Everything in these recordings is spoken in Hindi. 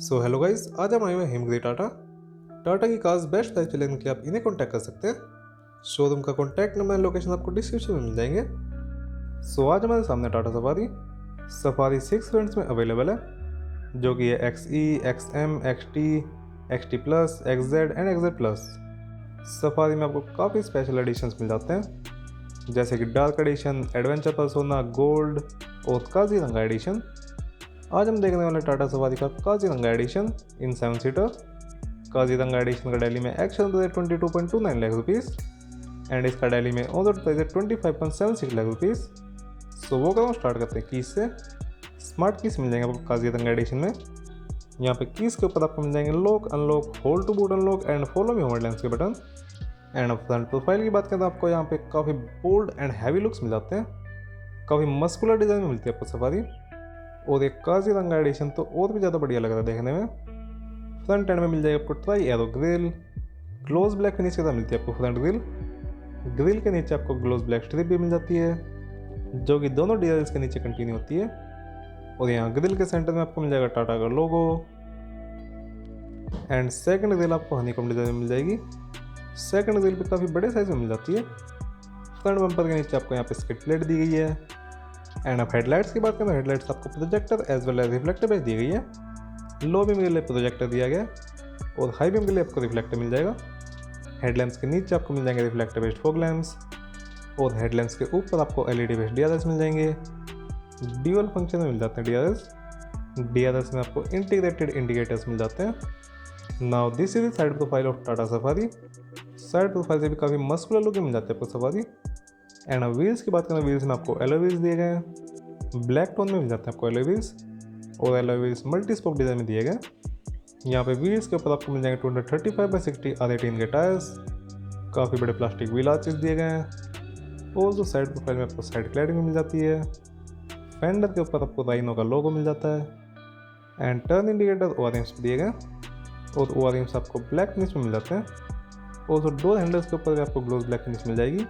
सो हेलो गाइस, आज हम आए हुए हैं हिमगिरी टाटा। टाटा की कार्स बेस्ट प्राइस पे लेने के लिए आप इन्हें कॉन्टैक्ट कर सकते हैं। शोरूम का कॉन्टैक्ट नंबर एंड लोकेशन आपको डिस्क्रिप्शन में मिल जाएंगे। सो आज हमारे सामने टाटा सफारी सफारी 6 वेरिएंट्स में अवेलेबल है, जो कि है XE, XM, XT, XT plus, XZ and XZ plus. Safari में आपको काफ़ी स्पेशल एडिशंस मिल जाते हैं, जैसे कि dark edition, adventure persona, gold और काजीरंगा एडिशन। आज हम देखने वाले टाटा सफारी का Kaziranga edition in 7 seater. Kaziranga edition का दिल्ली में action price 22.29 lakh rupees and इसका दिल्ली में on road price 25.76 lakh rupees. So वो करो स्टार्ट करते हैं कीज से। स्मार्ट कीज मिल जाएंगे आपको काजीरंगा एडिशन में। यहाँ पे कीज के ऊपर आपको मिल जाएंगे lock, unlock, hold to boot unlock and follow me hold lens के बटन। एंड फ्रंट प्रोफाइल की बात करें तो आपको यहाँ पे काफ़ी बोल्ड एंड हैवी लुक्स मिल जाते हैं, काफ़ी मस्कुलर डिज़ाइन में मिलती है आपको सफारी। और एक काजीरंगा एडिशन तो और भी ज़्यादा बढ़िया लग रहा है देखने में। फ्रंट एंड में मिल जाएगा आपको tri arrow grille, gloss black finish के साथ मिलती है आपको फ्रंट ग्रिल। ग्रिल के नीचे आपको ग्लोज ब्लैक स्ट्रिप भी मिल जाती है, जो कि दोनों DRLs के नीचे कंटिन्यू होती है। और यहाँ ग्रिल के सेंटर में आपको मिल जाएगा टाटा का लोगो। एंड सेकंड ग्रिल आपको हनीकॉम डिजाइन में मिल जाएगी। सेकंड ग्रिल भी काफ़ी बड़े साइज में मिल जाती है। फ्रंट बम्पर के नीचे आपको यहाँ पे स्किड प्लेट दी गई है। एंड अब हेडलाइट्स की बात करें तो हेडलाइट्स आपको projector as well as reflector base दी गई है। लो बीम के लिए प्रोजेक्टर दिया गया और हाई बीम के लिए आपको रिफ्लेक्टर मिल जाएगा। हेडलैम्प्स के नीचे आपको मिल जाएंगे रिफ्लेक्टर बेस्ड फॉग लैम्प्स और हेडलैम्प्स के ऊपर आपको LED बेस्ड DRLs मिल जाएंगे। ड्यूअल फंक्शन में मिल जाते हैं DRLs में आपको इंटीग्रेटेड इंडिकेटर्स मिल जाते हैं। Now this is the side profile of Tata safari. Side profile से भी काफ़ी मस्कुलर लुक मिल जाते हैं आपको सफारी। एंड व्हील्स की बात करें, व्हील्स में आपको एलॉय व्हील्स दिए गए हैं, ब्लैक टोन में मिल जाते हैं आपको एलॉय व्हील्स और alloy wheels multi spoke design में दिए गए। यहाँ पे व्हील्स के ऊपर आपको मिल जाएंगे 235/60 R18 के टायर्स, काफ़ी बड़े प्लास्टिक व्हील आर्चेस दिए गए हैं। और जो साइड प्रोफाइल में आपको साइड क्लैडिंग भी मिल जाती है। फेंडर के ऊपर आपको राइनो का लोगो मिल जाता है। एंड टर्न इंडिकेटर ORMs दिए गए और ORMs आपको ब्लैक फिनिश में मिल जाते हैं। और जो डोर हैंडल्स के ऊपर भी आपको ग्लोज ब्लैक फिनिश मिल जाएगी।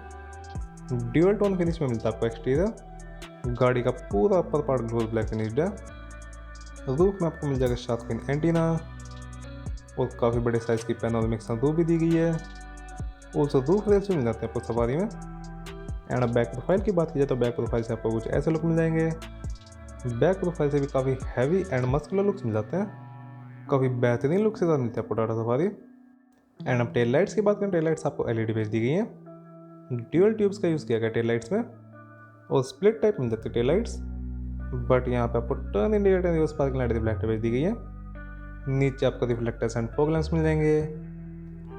ड्यूअल टोन फिनिश में मिलता है आपको एक्सटीरियर। गाड़ी का पूरा upper part gloss black finished है। रूफ में आपको मिल जाएगा शार्क फिन एंटीना और काफ़ी बड़े साइज़ की पैनोरामिक सनरूफ भी दी गई है। और जो रूफ रेल्स भी मिल जाते हैं आपको सवारी में। एंड अब बैक प्रोफाइल की बात की जाए तो बैक प्रोफाइल से आपको कुछ ऐसे लुक मिल जाएंगे। बैक प्रोफाइल से भी काफ़ी हैवी एंड मस्कुलर लुक्स मिल जाते हैं, काफ़ी बेहतरीन लुक के साथ मिलते हैं आपको टाटा सफारी। एंड अब टेल लाइट्स की बात करें, टेल लाइट्स आपको LED बेस दी गई हैं। ड्यूअल ट्यूब्स का यूज़ किया गया टेल लाइट्स में और स्प्लिट टाइप मिल जाती है टेल लाइट्स। बट यहाँ पे आपको turn indicator reverse parking light reflector base दी गई है। नीचे आपको रिफ्लेक्टर्स एंड फॉग लैंप्स मिल जाएंगे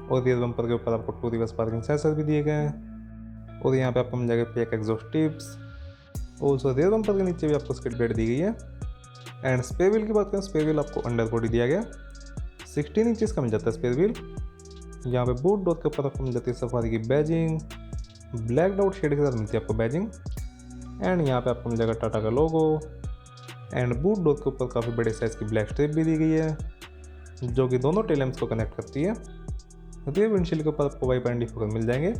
और रियर बम्पर के ऊपर आपको 2 रिवर्स पार्किंग सेंसर भी दिए गए हैं। और यहाँ पे आपको मिल जाएगा फेक एग्जॉस्ट टिप्स। और सो रियर बम्पर के नीचे भी आपको स्किड प्लेट दी गई है। एंड स्पेयर व्हील की बात करें, स्पेयर व्हील आपको अंडर बॉडी दिया गया 16 इंचेस का मिल जाता है स्पेयर व्हील। यहाँ पे बूट डोर के ऊपर आपको मिल जाती है सफारी की बैजिंग, ब्लैक आउट शेड के साथ मिलती है आपको बैजिंग। एंड यहाँ पे आपको मिल जाएगा टाटा का लोगो। एंड बूट डोर के ऊपर काफ़ी बड़े साइज़ की ब्लैक स्ट्रिप भी दी गई है, जो कि दोनों टेल लैंप्स को कनेक्ट करती है। रियर विंडशील्ड के ऊपर आपको वाइपर एंड डिफोकस मिल जाएंगे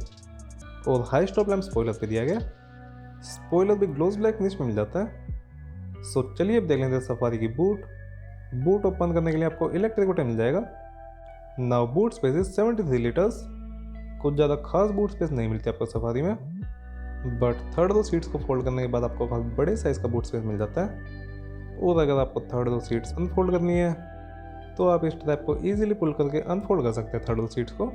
और हाई स्टॉप लैंप स्पॉइलर पे दिया गया। स्पॉइलर भी ग्लोज ब्लैक फिनिश में मिल जाता है। सो चलिए अब देख लेते हैं सफारी की बूट ओपन करने के लिए आपको इलेक्ट्रिक बटन मिल जाएगा। Now boot space is 73 litres. कुछ ज़्यादा खास बूट स्पेस नहीं मिलती आपको सफारी में, बट थर्ड रो सीट्स को फोल्ड करने के बाद आपको काफ़ी बड़े साइज़ का बूट स्पेस मिल जाता है। और अगर आपको थर्ड रो सीट्स अनफोल्ड करनी है तो आप इस ट्रैप को इजीली पुल करके अनफोल्ड कर सकते हैं थर्ड रो सीट्स को।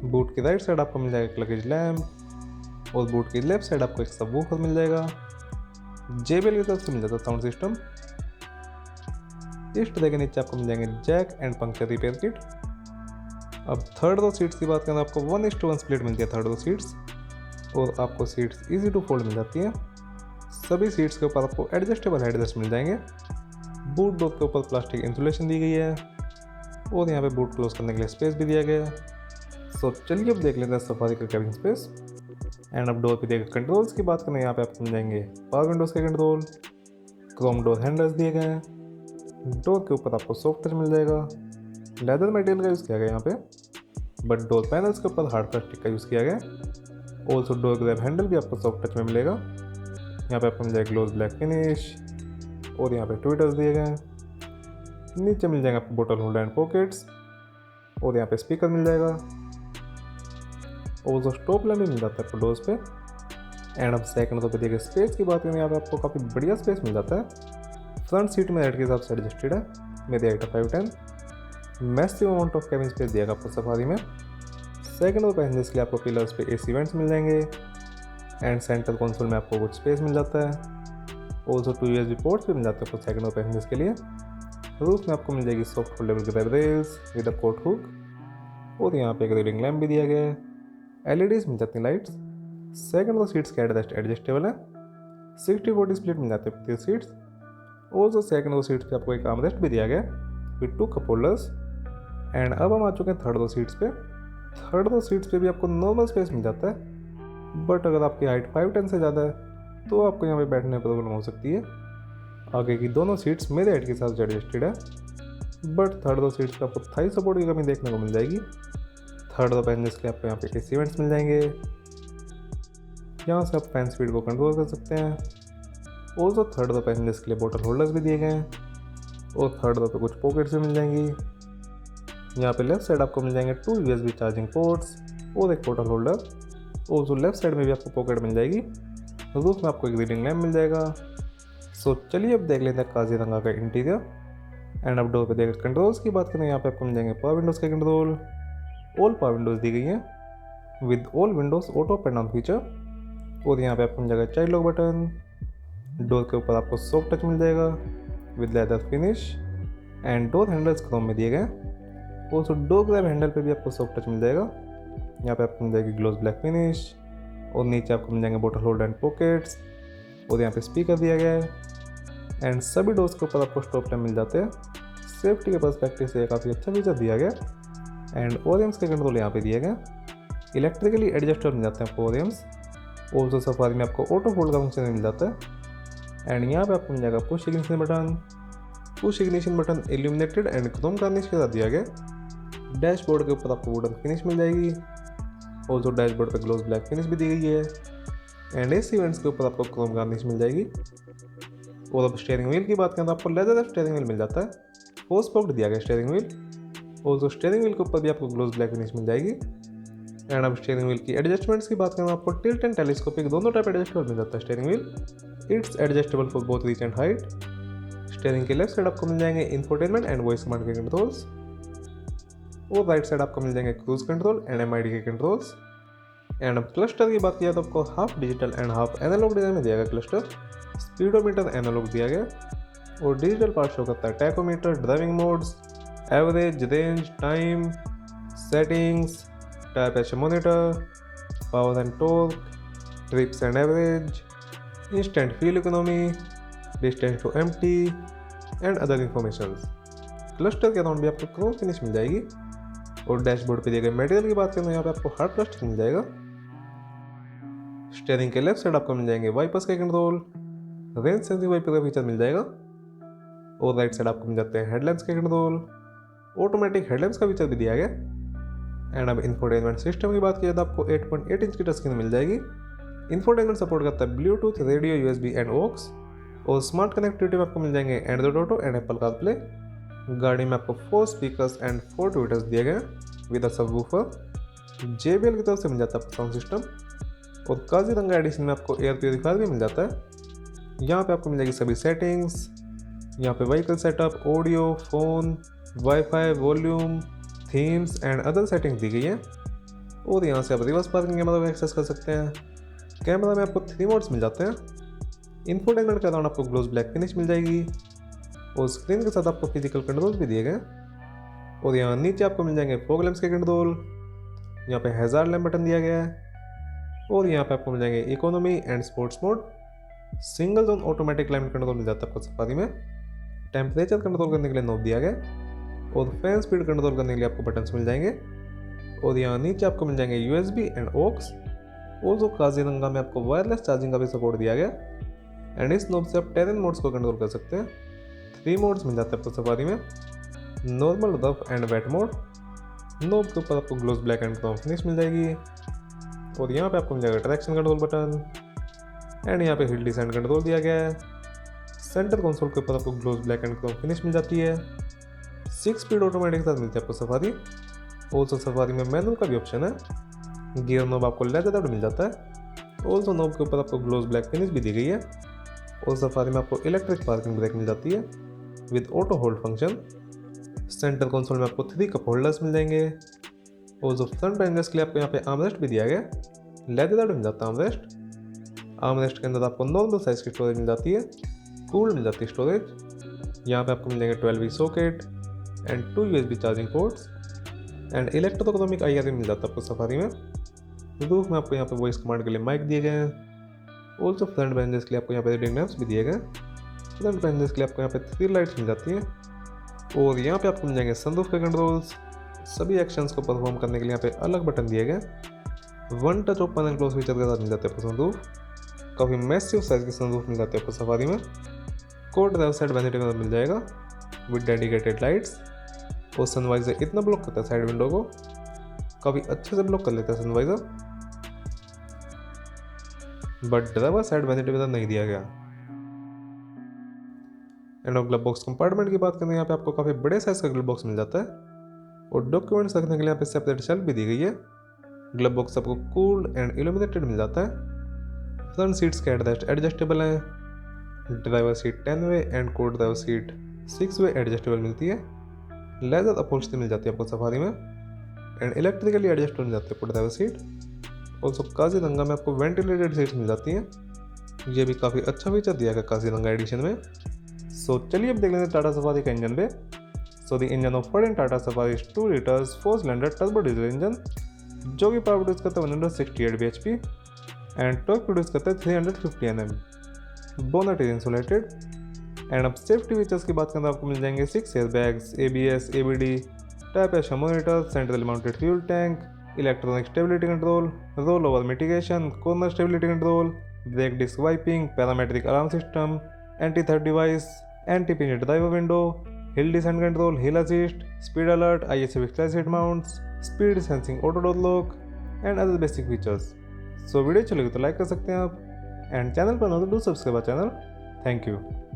बूट की राइट साइड आपको मिल जाएगा एक लगेज लैम्प और बूट की लेफ्ट साइड आपको एक सबवूफर मिल जाएगा। JBL की तरफ से मिल जाता है साउंड सिस्टम। इस ट्रे के नीचे आपको मिल जाएंगे jack and puncture repair kit. अब थर्ड रो सीट्स की बात करें तो आपको 1:1 स्प्लिट मिलती है थर्ड रो सीट्स और आपको सीट्स इजी टू फोल्ड मिल जाती हैं। सभी सीट्स के ऊपर आपको एडजस्टेबल हेडरेस्ट मिल जाएंगे। बूट डोर के ऊपर प्लास्टिक इंसुलेशन दी गई है और यहाँ पे बूट क्लोज करने के लिए स्पेस भी दिया गया है। सो चलिए अब देख लेते हैं सफारी का कैबिन स्पेस। एंड अब डोर पे देखिए कंट्रोल्स की बात करें, यहाँ पे आपको मिल जाएंगे पावर विंडोज के कंट्रोल, क्रोम डोर हैंडल्स दिए गए हैं। डोर के ऊपर आपको सॉफ्ट टच मिल जाएगा, लेदर मटेरियल का यूज़ किया गया यहाँ पे, बट डोर पैनल्स के ऊपर हार्ड प्लास्टिक का यूज़ किया गया। ऑल्सो डोर ग्रैब हैंडल भी आपको सॉफ्ट टच में मिलेगा। यहाँ पे आपको मिल जाएगा ग्लोज ब्लैक फिनिश और यहाँ पे ट्विटर्स दिए गए हैं। नीचे मिल जाएंगे आपको बोतल होल्डर एंड पॉकेट्स, और यहाँ पे स्पीकर मिल जाएगा, और जो स्टॉप लैम्प भी मिल जाता है आपको डोर्स पे। एंड अब सेकंड तो पे देखिए स्पेस की बात करें, यहाँ पे आपको काफ़ी बढ़िया स्पेस मिल जाता है। फ्रंट सीट में हेड के हिसाब से एडजस्टेड है, में दिया 510। Massive amount of cabin space दिया आपको सफारी में। सेकंड तो पैसेंजर्स के लिए आपको पिलर्स पे AC वेंट्स मिल जाएंगे, एंड सेंट्रल कंसोल में आपको कुछ स्पेस मिल जाता है। ऑल्सो 2 USB पोर्ट्स भी मिल जाते हैं आपको सेकंड और पैसेंजर्स के लिए। रूफ में आपको मिल जाएगी soft foldable grab rails with a coat hook, और यहाँ पे एक रीडिंग लैम्प भी दिया गया है। LEDs मिल जाती हैं लाइट्स। सेकंड तो सीट्स के एडजस्टेबल है, 60-40 स्प्लिट मिल जाते हैं प्रत्येक सीट्स। ऑल्सो सेकंड दो सीट्स पे आपको एक आर्मरेस्ट भी दिया गया विद 2 कप होल्डर्स। एंड अब हम आ चुके हैं थर्ड दो सीट्स पे। थर्ड दो सीट्स पे भी आपको नॉर्मल स्पेस मिल जाता है, बट अगर आपकी हाइट 5'10" से ज़्यादा है तो आपको यहाँ पे बैठने में प्रॉब्लम हो सकती है। आगे की दोनों सीट्स मेरे हाइट के हिसाब से एडजस्टेड है, बट थर्ड दो सीट्स पे आपको थाई सपोर्ट की कमी देखने को मिल जाएगी। थर्ड दो पैसेंजर्स के आपको यहाँ पे AC वेंट्स मिल जाएंगे, यहाँ से आप फैन स्पीड को कंट्रोल कर सकते हैं। ऑल्सो थर्ड दो पैसेंजर्स के लिए बोतल होल्डर्स भी दिए गए हैं, और थर्ड दो पे कुछ पॉकेट्स भी मिल जाएंगी। यहाँ पे लेफ्ट साइड आपको मिल जाएंगे 2 USB चार्जिंग पोर्ट्स और एक बोतल होल्डर। ऑल्सो लेफ्ट साइड में भी आपको पॉकेट मिल जाएगी। रूफ में आपको एक रीडिंग लैम्प मिल जाएगा। सो चलिए अब देख लेते हैं काजीरंगा का इंटीरियर। एंड अब डोर पे देखकर कंट्रोल्स की बात करें, यहाँ पे आपको मिल जाएंगे पावर विंडोज़ के कंट्रोल। ऑल पावर विंडोज़ दी गई हैं with all Windows auto open down feature, और यहाँ पे आपको मिल जाएगा चाइल्ड लॉक बटन। डोर के ऊपर आपको सॉफ्ट टच मिल जाएगा with leather finish, and door handles Chrome में दिए गए। ऑल्सो डोर ग्रैब हैंडल पे भी आपको सॉफ्ट टच मिल जाएगा। यहाँ पे आपको मिल जाएगी ग्लोस ब्लैक फिनिश, और नीचे आपको मिल जाएंगे बोतल होल्डर एंड पॉकेट्स, और यहाँ पे स्पीकर दिया गया है। एंड सभी डोर्स के ऊपर आपको स्टॉप लैम्प मिल जाते हैं। सेफ्टी के पर्सपेक्टिव से काफ़ी अच्छा फीचर दिया गया। एंड ओरियम्स के कंट्रोल यहाँ पे दिए गए, इलेक्ट्रिकली एडजस्टर मिल जाते हैं आपको ओरियम्स। ऑल्सो सफारी में आपको ऑटो फोल्ड का फंक्शन मिल जाता है। एंड यहाँ पे आपको मिल जाएगा push ignition button. Push ignition button illuminated and Chrome garnish के साथ दिया गया। डैशबोर्ड के ऊपर आपको वुडन फिनिश मिल जाएगी। ऑल्सो डैशबोर्ड पे ग्लोस ब्लैक फिनिश भी दी गई है। एंड AC वेंट्स के ऊपर आपको क्रोम गार्निश मिल जाएगी। और अब स्टीयरिंग व्हील की बात करें तो आपको लेदर स्टीयरिंग व्हील मिल जाता है। 4 स्पोक्ड दिया गया steering wheel. Also steering wheel के ऊपर भी आपको ग्लोस ब्लैक फिनिश मिल जाएगी। एंड अब स्टीयरिंग व्हील की एडजस्टमेंट्स की बात करें तो आपको टिल्ट एंड टेलीस्कोपिक दोनों टाइप एडजस्टेबल मिल जाता है steering wheel. It's adjustable for both reach and height. Steering के लेफ्ट साइड आपको मिल जाएंगे इंफोटेनमेंट एंड वॉइस कमांड के कंट्रोल्स, और राइट साइड आपको मिल जाएंगे क्रूज कंट्रोल एंड MID के कंट्रोल्स। एंड अब क्लस्टर की बात किया तो आपको half digital and half analog design में दिया गया क्लस्टर। स्पीडोमीटर एनालॉग दिया गया, और डिजिटल पार्ट शो करता है tachometer, driving modes, average, range, time, settings, tyre pressure monitor, power and torque, trips and average, instant fuel economy, distance to empty and other information. Cluster के अराउंड भी आपको क्रोम फिनिश मिल जाएगी। और डैशबोर्ड पे दिए गए मटेरियल की बात करें तो यहाँ पे आपको हार्ड प्लास्टिक मिल जाएगा। स्टीयरिंग के लेफ्ट साइड आपको मिल जाएंगे वाइपर्स के कंट्रोल, रेंज सेंसिंग वाइपर का फीचर मिल जाएगा। और राइट साइड आपको मिल जाते हैं हेडलैम्प्स के कंट्रोल, ऑटोमेटिक हेडलैम्प्स का फीचर भी दिया गया। एंड अब इंफोटेनमेंट सिस्टम की बात किया तो आपको 8.8 इंच की टच स्क्रीन मिल जाएगी। इंफोटेनमेंट सपोर्ट करता है Bluetooth, radio, USB and aux. और स्मार्ट कनेक्टिविटी में आपको मिल जाएंगे Android Auto and Apple CarPlay. गाड़ी में आपको 4 स्पीकर्स एंड 4 ट्विटर्स दिए गए विद अ सबवूफर। JBL की तरफ से मिल जाता है साउंड सिस्टम। और काजीरंगा एडिशन में आपको एयर प्योरीफायर भी मिल जाता है। यहाँ पे आपको मिल जाएगी सभी सेटिंग्स। यहाँ पे vehicle setup, audio, phone, wifi, volume, themes and other settings दी गई है। और यहाँ से आप रिवर्स पार्किंग कैमरा को एक्सेस कर सकते हैं। कैमरा में आपको 3 मोड्स मिल जाते हैं। इंफोटेनमेंट के अराउंड आपको ग्लोस ब्लैक फिनिश मिल जाएगी, और स्क्रीन के साथ आपको फिजिकल कंट्रोल भी दिए गए। और यहाँ नीचे आपको मिल जाएंगे फॉग लैंप्स के कंट्रोल। यहाँ पे हैजार्ड लैम्प बटन दिया गया है, और यहाँ पे आपको मिल जाएंगे economy and sports mode. Single zone automatic climate control मिल जाता है आपको सफारी में। टेम्परेचर कंट्रोल करने के लिए नॉब दिया गया, और फैन स्पीड कंट्रोल करने के लिए आपको बटन्स मिल जाएंगे। और यहाँ नीचे आपको मिल जाएंगे USB and aux. Also Kaziranga में आपको वायरलेस चार्जिंग का भी सपोर्ट दिया गया। एंड इस नॉब से आप टेरेन मोड्स को कंट्रोल कर सकते हैं। 3 मोड्स मिल जाते हैं आपको सफारी में, normal, rough and wet mode. Knob के ऊपर आपको gloss black and chrome finish मिल जाएगी। और यहाँ पे आपको मिल जाएगा ट्रैक्शन कंट्रोल बटन। एंड यहाँ पे हिल डिसेंट कंट्रोल दिया गया है। सेंटर कंसोल के ऊपर आपको gloss black and chrome finish मिल जाती है। 6 स्पीड ऑटोमेटिक के साथ मिलती है आपको सफारी। ऑल्सो सफारी में मैनुअल का भी ऑप्शन है। गियर नॉब आपको लेदर मिल जाता है। ऑल्सो नॉब के ऊपर आपको ग्लोज ब्लैक फिनिश भी दी गई है। और सफारी में आपको इलेक्ट्रिक पार्किंग ब्रेक मिल जाती है with auto hold function. Centre console में आपको 3 कप होल्डर्स मिल जाएंगे। ऑल्सो फ्रंट पैसेंजर्स के लिए आपको यहाँ पे आर्मरेस्ट भी दिया गया, लेदर मिल जाता है आर्मरेस्ट। आर्मरेस्ट के अंदर आपको नॉर्मल साइज की स्टोरेज मिल जाती है, कूल मिल जाती है स्टोरेज। यहाँ पे आपको मिल जाएंगे 12V socket and 2 USB charging ports and electrochromic IR मिल जाता है आपको सफारी में। रूफ में आपको यहाँ पे वॉइस कमांड के लिए माइक दिए गए हैं। ऑल्सो फ्रंट पैसेंजर्स के लिए आपको यहाँ पे रीडिंग लैंप्स भी दिए गए। फ्रंट पैसेंजर्स के लिए आपको यहाँ पे 3 लाइट्स मिल जाती हैं। और यहाँ पे आपको मिल जाएंगे सनरूफ के कंट्रोल्स। सभी एक्शंस को परफॉर्म करने के लिए यहाँ पे अलग बटन दिए गए। One touch open and close feature के साथ मिल जाते हैं आपको सनरूफ। काफ़ी मैसिव साइज की सनरूफ मिल जाती है आपको सफारी में। कोड ड्राइव साइड वेनिटी के साथ मिल जाएगा विद डेडिकेटेड लाइट्स। और सनवाइजर इतना ब्लॉक करता है साइड विंडो को, काफ़ी अच्छे से ब्लॉक कर लेता है sun visor, but driver side vanity के साथ नहीं दिया गया। एंड ग्लव बॉक्स कंपार्टमेंट की बात करें, यहाँ पे आपको काफ़ी बड़े साइज का ग्लव बॉक्स मिल जाता है। और डॉक्यूमेंट्स रखने के लिए यहाँ पे सेपरेट शेल्फ भी दी गई है। ग्लव बॉक्स आपको कूल्ड एंड इल्यूमिनेटेड मिल जाता है। फ्रंट सीट्स के हेडरेस्ट एडजस्टेबल हैं। ड्राइवर सीट 10 वे एंड को ड्राइवर सीट 6 वे एडजस्टेबल मिलती है। लेदर अपहोल्स्ट्री मिल जाती है आपको सफारी में एंड इलेक्ट्रिकली एडजस्टेबल मिल जाती है आपको ड्राइवर सीट। ऑल्सो काजीरंगा में आपको वेंटिलेटेड सीट्स मिल जाती हैं। ये भी काफ़ी अच्छा फीचर दिया गया काजीरंगा एडिशन में। सो चलिए अब देख लेते हैं टाटा सफारी का इंजन पे। So the engine of in Tata safari is 2 litres 4 cylinder turbo diesel engine, जो कि पावर प्रोड्यूस करता है 168 bhp एंड टॉर्क प्रोड्यूस करता है 350 Nm। Bonnet is insulated. And अब सेफ्टी फीचर्स की बात करें तो आपको मिल जाएंगे 6 airbags, ABS, ABD, type ash monitor, central mounted fuel tank, electronic stability control, roll over mitigation, corner stability control, brake disc wiping, parametric alarm system, anti third device, anti pinch driver window, hill descent control, hill assist, speed alert, ISC fix seat mounts, speed sensing auto door lock and other basic features. So video चलेगी तो लाइक कर सकते हैं आप, एंड चैनल पर ना तो do subscribe channel. Thank you.